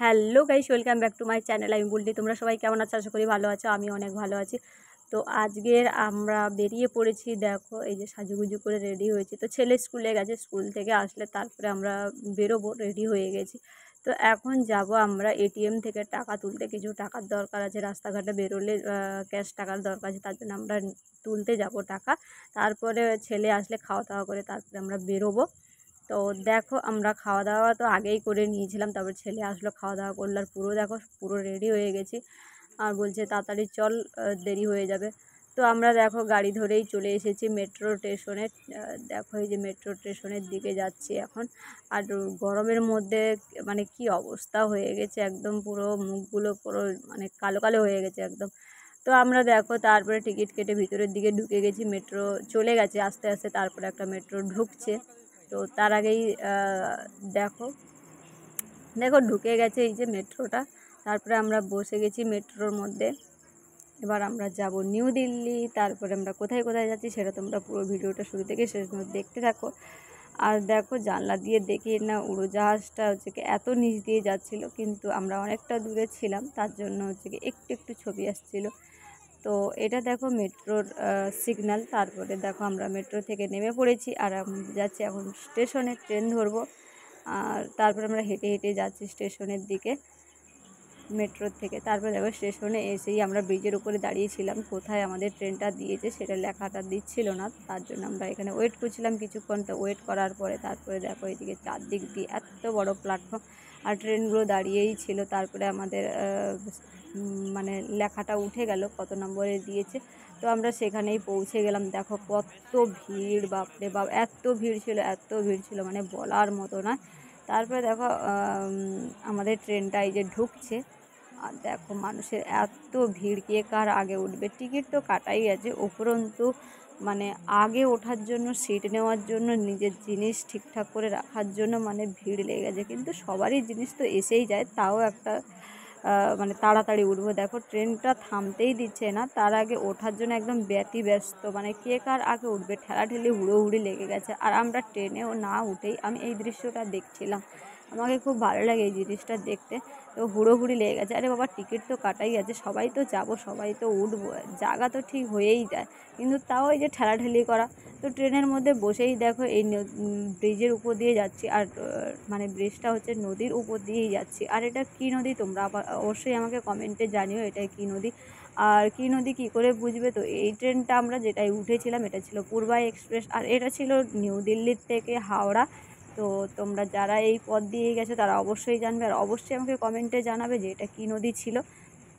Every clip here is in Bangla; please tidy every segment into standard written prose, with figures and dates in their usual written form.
Hello guys, welcome back to my channel. আমি বুল্টি। তোমরা সবাই কেমন আছো? আশা করি ভালো আছো। আমি অনেক ভালো আছি। তো আজকের আমরা বেরিয়ে পড়েছি। দেখো এই যে সাজুগুজু করে রেডি হয়েছি। তো ছেলে স্কুলে গেছে, স্কুল থেকে আসলে তারপরে আমরা বেরোবো, রেডি হয়ে গেছি। তো এখন যাব আমরা এটিএম থেকে টাকা তুলতে। কিছু টাকার দরকার আছে, রাস্তাঘাটে বেরোলে ক্যাশ টাকার দরকার আছে, তার জন্য আমরা তুলতে যাব টাকা। তারপরে ছেলে আসলে খাওয়া দাওয়া করে তারপরে আমরা বেরোবো। তো দেখো আমরা খাওয়া দাওয়া তো আগেই করে নিয়েছিলাম, তারপর ছেলে আসলো, খাওয়া দাওয়া করলো, আর পুরো দেখো পুরো রেডি হয়ে গেছি। আর বলছে তাড়াতাড়ি চল, দেরি হয়ে যাবে। তো আমরা দেখো গাড়ি ধরেই চলে এসেছি মেট্রো স্টেশনে। দেখো এই যে মেট্রো স্টেশনের দিকে যাচ্ছি এখন। আর গরমের মধ্যে মানে কি অবস্থা হয়ে গেছে, একদম পুরো মুখগুলো পুরো মানে কালো কালো হয়ে গেছে একদম। তো আমরা দেখো তারপরে টিকিট কেটে ভিতরের দিকে ঢুকে গেছি। মেট্রো চলে গেছে আস্তে আস্তে, তারপরে একটা মেট্রো ঢুকছে। তো তার আগেই দেখো দেখো ঢুকে গেছে এই যে মেট্রোটা। তারপরে আমরা বসে গেছি মেট্রোর মধ্যে। এবার আমরা যাব নিউ দিল্লি। তারপরে আমরা কোথায় কোথায় যাচ্ছি সেটা তোমরা পুরো ভিডিওটা শুরু থেকে শেষ পর্যন্ত দেখতে থাকো। আর দেখো জানলা দিয়ে দেখি না উড়োজাহাজটা হচ্ছে কি এত নিচ দিয়ে যাচ্ছিল, কিন্তু আমরা অনেকটা দূরে ছিলাম, তার জন্য হচ্ছে কি একটু একটু ছবি আসছিল। তো এটা দেখো মেট্রোর সিগন্যাল। তারপরে দেখো আমরা মেট্রো থেকে নেমে পড়েছি আর যাচ্ছি এখন স্টেশনে, ট্রেন ধরবো। আর তারপরে আমরা হেঁটে হেঁটে যাচ্ছি স্টেশনের দিকে মেট্রোর থেকে। তারপরে দেখো স্টেশনে এসেই আমরা ব্রিজের উপরে দাঁড়িয়েছিলাম, কোথায় আমাদের ট্রেনটা দিয়েছে সেটা লেখাটা দিচ্ছিল না, তার জন্য আমরা এখানে ওয়েট করছিলাম কিছুক্ষণ। তো ওয়েট করার পরে তারপরে দেখো এদিকে চারদিক দিয়ে এত বড় প্ল্যাটফর্ম আর ট্রেনগুলো দাঁড়িয়েই ছিল। তারপরে আমাদের মানে লেখাটা উঠে গেল কত নম্বরে দিয়েছে। তো আমরা সেখানেই পৌঁছে গেলাম। দেখো কত ভিড়, বাপরে বাপ, এত ভিড় ছিল, এত ভিড় ছিল মানে বলার মতো না। তারপরে দেখো আমাদের ট্রেনটা এই যে ঢুকছে। আর দেখো মানুষের এত ভিড়, কে কার আগে উঠবে। টিকিট তো কাটাই আছে, উপরন্তু মানে আগে ওঠার জন্য, সিট নেওয়ার জন্য, নিজের জিনিস ঠিকঠাক করে রাখার জন্য মানে ভিড় লেগে গেছে। কিন্তু সবারই জিনিস তো এসেই যায়, তাও একটা মানে তাড়াতাড়ি উঠবো। দেখো ট্রেনটা থামতেই দিচ্ছে না, তার আগে ওঠার জন্য একদম ব্যতিব্যস্ত, মানে কে কার আগে উঠবে, ঠেলাঠেলি হুড়োহুড়ি লেগে গেছে। আর আমরা ট্রেনেও না উঠেই আমি এই দৃশ্যটা দেখছিলাম, আমাকে খুব ভালো লাগে এই জিনিসটা দেখতে। তো হুড়োহুড়ি লেগে গেছে, আরে বাবা টিকিট তো কাটাই আছে, সবাই তো যাবো, সবাই তো উঠবো, জায়গা তো ঠিক হয়েই যায়, কিন্তু তাও এই যে ঠেলাঠেলি করা। তো ট্রেনের মধ্যে বসেই দেখো এই ব্রিজের উপর দিয়ে যাচ্ছি, আর মানে ব্রিজটা হচ্ছে নদীর উপর দিয়েই যাচ্ছি। আর এটা কী নদী তোমরা অবশ্যই আমাকে কমেন্টে জানিও এটা কী নদী। আর কী নদী কী করে বুঝবে, তো এই ট্রেনটা আমরা যেটাই উঠেছিলাম এটা ছিল পূর্বা এক্সপ্রেস, আর এটা ছিল নিউ দিল্লির থেকে হাওড়া। তো তোমরা যারা এই পথ দিয়ে গেছো তারা অবশ্যই জানবে, আর অবশ্যই আমাকে কমেন্টে জানাবে যে এটা কী নদী ছিল।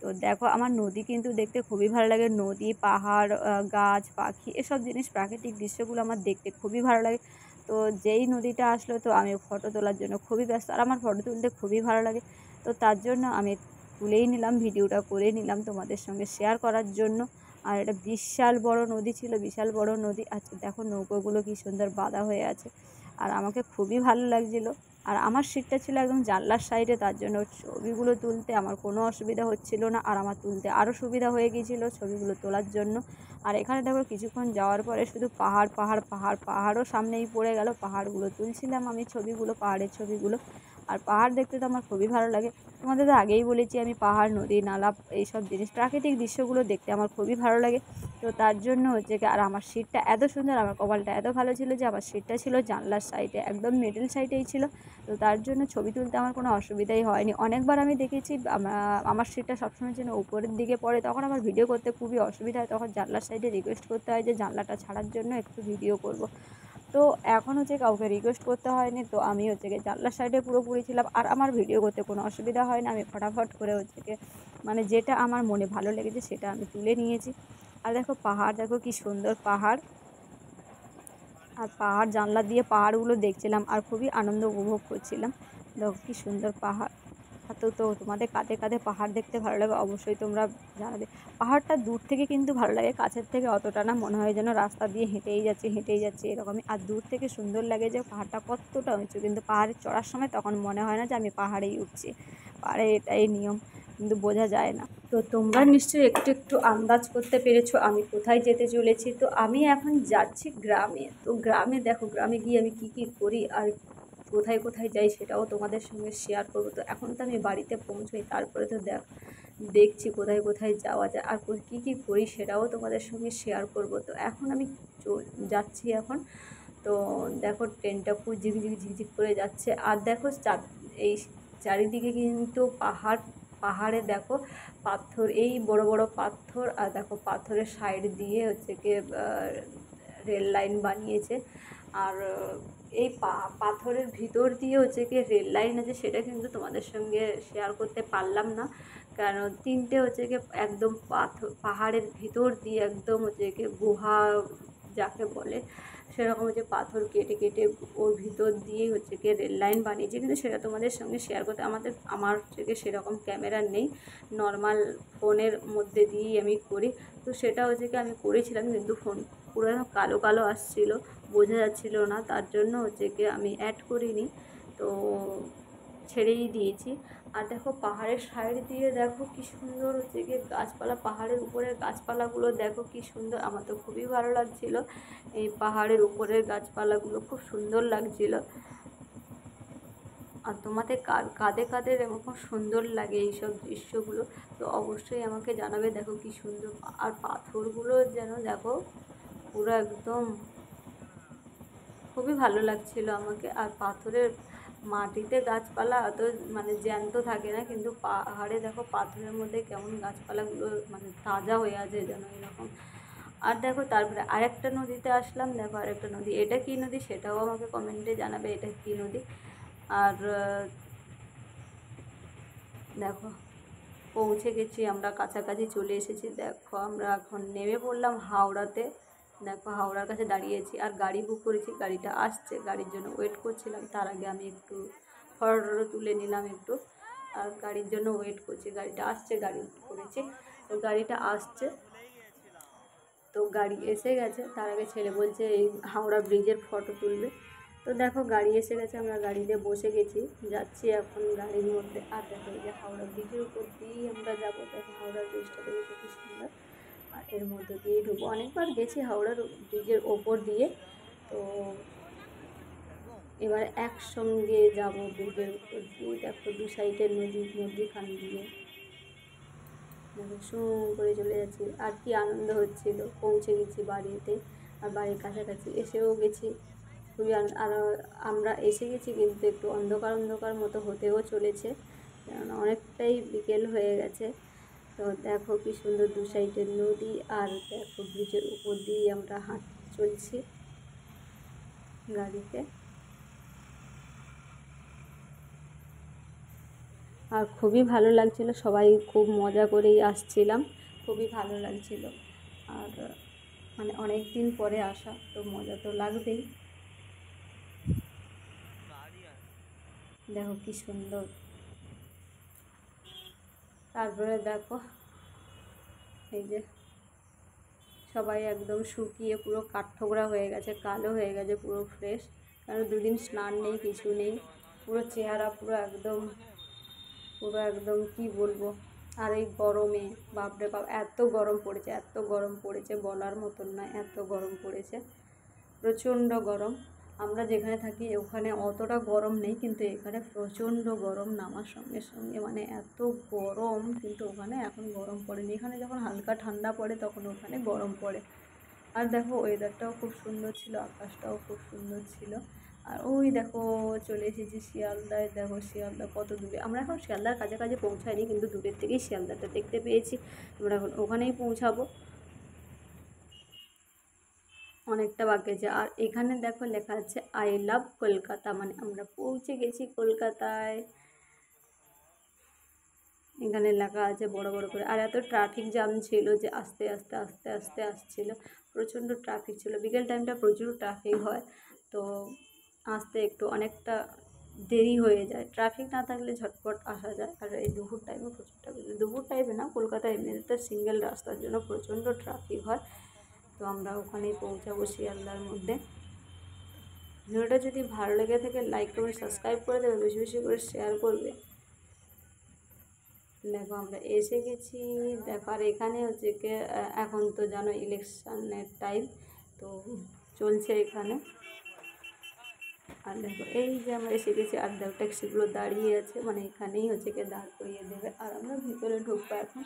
তো দেখো আমার নদী কিন্তু দেখতে খুবই ভালো লাগে, নদী, পাহাড়, গাছ, পাখি, এসব জিনিস, প্রাকৃতিক দৃশ্যগুলো আমার দেখতে খুবই ভালো লাগে। তো যেই নদীটা আসলো তো আমি ফটো তোলার জন্য খুবই ব্যস্ত, আর আমার ফটো তুলতে খুবই ভালো লাগে। তো তার জন্য আমি তুলেই নিলাম, ভিডিওটা করে নিলাম তোমাদের সঙ্গে শেয়ার করার জন্য। আর এটা বিশাল বড় নদী ছিল, বিশাল বড় নদী। আচ্ছা দেখো নৌকোগুলো কি সুন্দর বাঁধা হয়ে আছে, আর আমাকে খুবই ভালো লাগছিলো। আর আমার সিটটা ছিল একদম জানলার সাইডে, তার জন্য ছবিগুলো তুলতে আমার কোনো অসুবিধা হচ্ছিল না, আর আমার তুলতে আরও সুবিধা হয়ে গিয়েছিলো ছবিগুলো তোলার জন্য। আর এখানে দেখো কিছুক্ষণ যাওয়ার পরে শুধু পাহাড় পাহাড় পাহাড়, পাহাড়ও সামনেই পড়ে গেল, পাহাড়গুলো তুলছিলাম আমি ছবিগুলো, পাহাড়ের ছবিগুলো। আর পাহাড় দেখতে তো আমার খুবই ভালো লাগে, তোমাদের তো আগেই বলেছি আমি পাহাড়, নদী, নালা, এইসব জিনিস, প্রাকৃতিক দৃশ্যগুলো দেখতে আমার খুবই ভালো লাগে। তো তার জন্য হচ্ছে কি, আর আমার সিটটা এত সুন্দর, আমার কপালটা এত ভালো ছিল যে আমার সিটটা ছিল জানলার সাইডে, একদম মিডল সাইডেই ছিল। তো তার জন্য ছবি তুলতে আমার কোনো অসুবিধাই হয়নি। অনেকবার আমি দেখেছি আমার সিটটা সবসময় যেন উপরের দিকে পড়ে, তখন আমার ভিডিও করতে খুবই অসুবিধা হয়, তখন জানলার সাইডে রিকোয়েস্ট করতে হয় যে জানলাটা ছাড়ার জন্য, একটু ভিডিও করব। তো এখন হচ্ছে কাউকে রিকোয়েস্ট করতে হয়নি, তো আমি হচ্ছে গিয়ে জানলার সাইডে পুরোপুরি ছিলাম, আর আমার ভিডিও করতে কোনো অসুবিধা হয় না। আমি ফটাফট করে হচ্ছে গিয়ে মানে যেটা আমার মনে ভালো লেগেছে সেটা আমি তুলে নিয়েছি। আর দেখো পাহাড়, দেখো কি সুন্দর পাহাড়, আর পাহাড় জানলা দিয়ে পাহাড়গুলো দেখছিলাম আর খুবই আনন্দ উপভোগ করছিলাম। দেখো কি সুন্দর পাহাড়। তো তোমাদের কাঁধে কাঁধে পাহাড় দেখতে ভালো লাগে অবশ্যই তোমরা জানাবে। পাহাড়টা দূর থেকে কিন্তু ভালো লাগে, কাছের থেকে অতটা না, মনে হয় যেন রাস্তা দিয়ে হেঁটেই যাচ্ছে হেঁটেই যাচ্ছে এরকমই। আর দূর থেকে সুন্দর লাগে যে পাহাড়টা কতটা উঁচু, কিন্তু পাহাড়ে চড়ার সময় তখন মনে হয় না যে আমি পাহাড়েই উঠছি, পাহাড়ে এটাই নিয়ম, কিন্তু বোঝা যায় না। তো তোমরা নিশ্চয়ই একটু একটু আন্দাজ করতে পেরেছো আমি কোথায় যেতে চলেছি। তো আমি এখন যাচ্ছি গ্রামে। তো গ্রামে দেখো, গ্রামে গিয়ে আমি কী কী করি আর কোথায় কোথায় যাই সেটাও তোমাদের সঙ্গে শেয়ার করবো। তো এখন তো আমি বাড়িতে পৌঁছোই, তারপরে তো দেখছি কোথায় কোথায় যাওয়া যায় আর কী কী করি সেটাও তোমাদের সঙ্গে শেয়ার করব। তো এখন আমি যাচ্ছি এখন। তো দেখো ট্রেনটা খুব ঝিকঝিক ঝিকঝিক করে যাচ্ছে, আর দেখো এই চারিদিকে কিন্তু পাহাড়ে দেখো পাথর, এই বড় বড় পাথর, আর দেখো পাথরের সাইড দিয়ে হচ্ছে কি রেল লাইন বানিয়েছে। আর এই পাথরের ভিতর দিয়ে হচ্ছে কি রেল লাইন আছে, সেটা কিন্তু তোমাদের সঙ্গে শেয়ার করতে পারলাম না, কারণ তিনটে হচ্ছে কি একদম পাহাড়ের ভিতর দিয়ে একদম হচ্ছে কি গুহা যাকে বলে সেরকম হচ্ছে পাথর কেটে কেটে ওর ভিতর দিয়েই হচ্ছে কি রেল লাইন বানিয়েছে, কিন্তু সেটা তোমাদের সঙ্গে শেয়ার করতে আমার হচ্ছে কি সেরকম ক্যামেরা নেই, নর্মাল ফোনের মধ্যে দিয়েই আমি করি। তো সেটা হচ্ছে কি আমি করেছিলাম, কিন্তু ফোন পুরো কালো কালো আসছিলো, বোঝা যাচ্ছিল না, তার জন্য হচ্ছে কি আমি অ্যাড করিনি, তো ছেড়েই দিয়েছি। আর দেখো পাহাড়ের সাইড দিয়ে দেখো কি সুন্দর হচ্ছে গিয়ে গাছপালা, পাহাড়ের উপরের গাছপালাগুলো দেখো কি সুন্দর, আমার তো খুবই ভালো লাগছিল। এই পাহাড়ের উপরের গাছপালাগুলো খুব সুন্দর লাগছিল। আর তোমাদের কাদের এরকম সুন্দর লাগে এইসব দৃশ্যগুলো, তো অবশ্যই আমাকে জানাবে। দেখো কি সুন্দর, আর পাথরগুলো যেন দেখো পুরো একদম খুবই ভালো লাগছিল আমাকে। আর পাথরের মাটিতে গাছপালা অত মানে জ্যান্ত থাকে না, কিন্তু পাহাড়ে দেখো পাথরের মধ্যে কেমন গাছপালাগুলো মানে তাজা হয়ে আছে যেন এরকম। আর দেখো তারপরে আরেকটা নদীতে আসলাম, দেখো আরেকটা নদী, এটা কী নদী সেটাও আমাকে কমেন্টে জানাবে এটা কী নদী। আর দেখো পৌঁছে গেছি আমরা, কাছাকাছি চলে এসেছি। দেখো আমরা এখন নেমে পড়লাম হাওড়াতে, দেখো হাওড়ার কাছে দাঁড়িয়েছি আর গাড়ি বুক করেছি, গাড়িটা আসছে, গাড়ির জন্য ওয়েট করছিলাম। তার আগে আমি একটু ফটো তুলে নিলাম একটু, আর গাড়ির জন্য ওয়েট করছি, গাড়িটা আসছে, গাড়ি বুক করেছি, তো গাড়িটা আসছে। তো গাড়ি এসে গেছে, তার আগে ছেলে বলছে এই হাওড়া ব্রিজের ফটো তুলবে। তো দেখো গাড়ি এসে গেছে, আমরা গাড়িতে বসে গেছি, যাচ্ছি এখন গাড়ির মধ্যে। আর দেখো এই যে হাওড়া ব্রিজের উপর দিয়েই আমরা যাবো, দেখো হাওড়া ব্রিজটা দেখেছো কি সুন্দর, আর এর মধ্যে দিয়েই ঢুকবো। অনেকবার গেছি হাওড়ার ব্রিজের ওপর দিয়ে, তো এবার একসঙ্গে যাবো ব্রিজের উপর দিয়ে। দেখো দু সাইডের নদীখান দিয়ে শু করে চলে যাচ্ছি, আর কি আনন্দ হচ্ছিল। পৌঁছে গেছি বাড়িতে, আর বাড়ির কাছাকাছি এসেও গেছি, খুবই আর আমরা এসে গেছি, কিন্তু একটু অন্ধকার অন্ধকার মতো হতেও চলেছে, কারণ অনেকটাই বিকেল হয়ে গেছে। তো দেখো কি সুন্দর দু সাইডের নদী, আর দেখো ব্রিজের উপর দিয়ে আমরা চলছি গাড়িতে, আর খুবই ভালো লাগছিল, সবাই খুব মজা করেই আসছিলাম, খুবই ভালো লাগছিল। আর মানে অনেক দিন পরে আসা, তো মজা তো লাগবেই। দেখো কি সুন্দর, তারপরে দেখো এই যে সবাই একদম শুকিয়ে পুরো কাঠঠোকরা হয়ে গেছে, কালো হয়ে গেছে পুরো ফ্রেশ, কারণ দুদিন স্নান নেই কিছু নেই, পুরো চেহারা পুরো একদম কি বলবো। আর এই গরমে বাপরে বাপ এত গরম পড়েছে, এত গরম পড়েছে বলার মতন না, এত গরম পড়েছে, প্রচণ্ড গরম। আমরা যেখানে থাকি ওখানে অতটা গরম নেই, কিন্তু এখানে প্রচণ্ড গরম নামার সঙ্গে সঙ্গে, মানে এত গরম, কিন্তু ওখানে এখন গরম পড়েনি, এখানে যখন হালকা ঠান্ডা পড়ে তখন ওখানে গরম পড়ে। আর দেখো ওয়েদারটাও খুব সুন্দর ছিল, আকাশটাও খুব সুন্দর ছিল। আর ওই দেখো চলে এসেছি শিয়ালদায়, দেখো শিয়ালদা কত দূরে, আমরা এখন শিয়ালদার কাছাকাছি পৌঁছাইনি, কিন্তু দূরের থেকেই শিয়ালদাটা দেখতে পেয়েছি, আমরা এখন ওখানেই পৌঁছাবো, অনেকটা বাকি আছে। আর এখানে দেখো লেখা আছে আই লাভ কলকাতা, মানে আমরা পৌঁছে গেছি কলকাতায়, এখানে লেখা আছে বড় বড় করে। আর এত ট্রাফিক জ্যাম ছিল যে আস্তে আস্তে আস্তে আস্তে আসছিল, প্রচণ্ড ট্রাফিক ছিল, বিকেল টাইমটা প্রচুর ট্রাফিক হয়, তো আসতে একটু অনেকটা দেরি হয়ে যায়, ট্রাফিক না থাকলে ঝটপট আসা যায়। আর এই দুপুর টাইমে প্রচুর ট্রাফিক, দুপুর টাইমে না, কলকাতায় এমনিতে সিঙ্গেল রাস্তার জন্য প্রচণ্ড ট্রাফিক হয়। তো আমরা ওখানেই পৌঁছাবো শিয়ালদার মধ্যে। ভিডিওটা যদি ভালো লেগে থাকে লাইক কমেন্ট সাবস্ক্রাইব করে দেবে, বেশি বেশি করে শেয়ার করবে। দেখো আমরা এসে গেছি, দেখো আর এখানে হচ্ছে কি এখন তো জানো ইলেকশনের টাইম, তো চলছে এখানে, আর দেখো এই যে আমরা এসে গেছি, আর দেখো ট্যাক্সিগুলো দাঁড়িয়ে আছে, মানে এখানেই হচ্ছে কি দাঁড় করিয়ে দেবে। আর আমরা ভিতরে ঢুকবো এখন,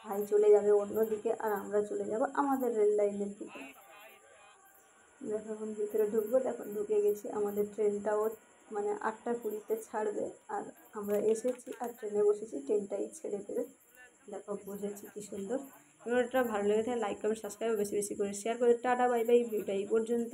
ভাই চলে যাবে অন্যদিকে আর আমরা চলে যাব আমাদের রেল লাইনের দিকে। দেখো এখন ভিতরে ঢুকবো, দেখো ঢুকে গেছি। আমাদের ট্রেনটাও মানে 8টা 20-তে ছাড়বে, আর আমরা এসেছি আর ট্রেনে বসেছি, ট্রেনটাই ছেড়ে দেবে। দেখো বসেছি কি সুন্দর। ভিডিওটা ভালো লেগে থাকে লাইক কমেন্ট সাবস্ক্রাইব বেশি বেশি করে শেয়ার করে। টাটা বাই বাই, ভিডিওটা এই পর্যন্ত।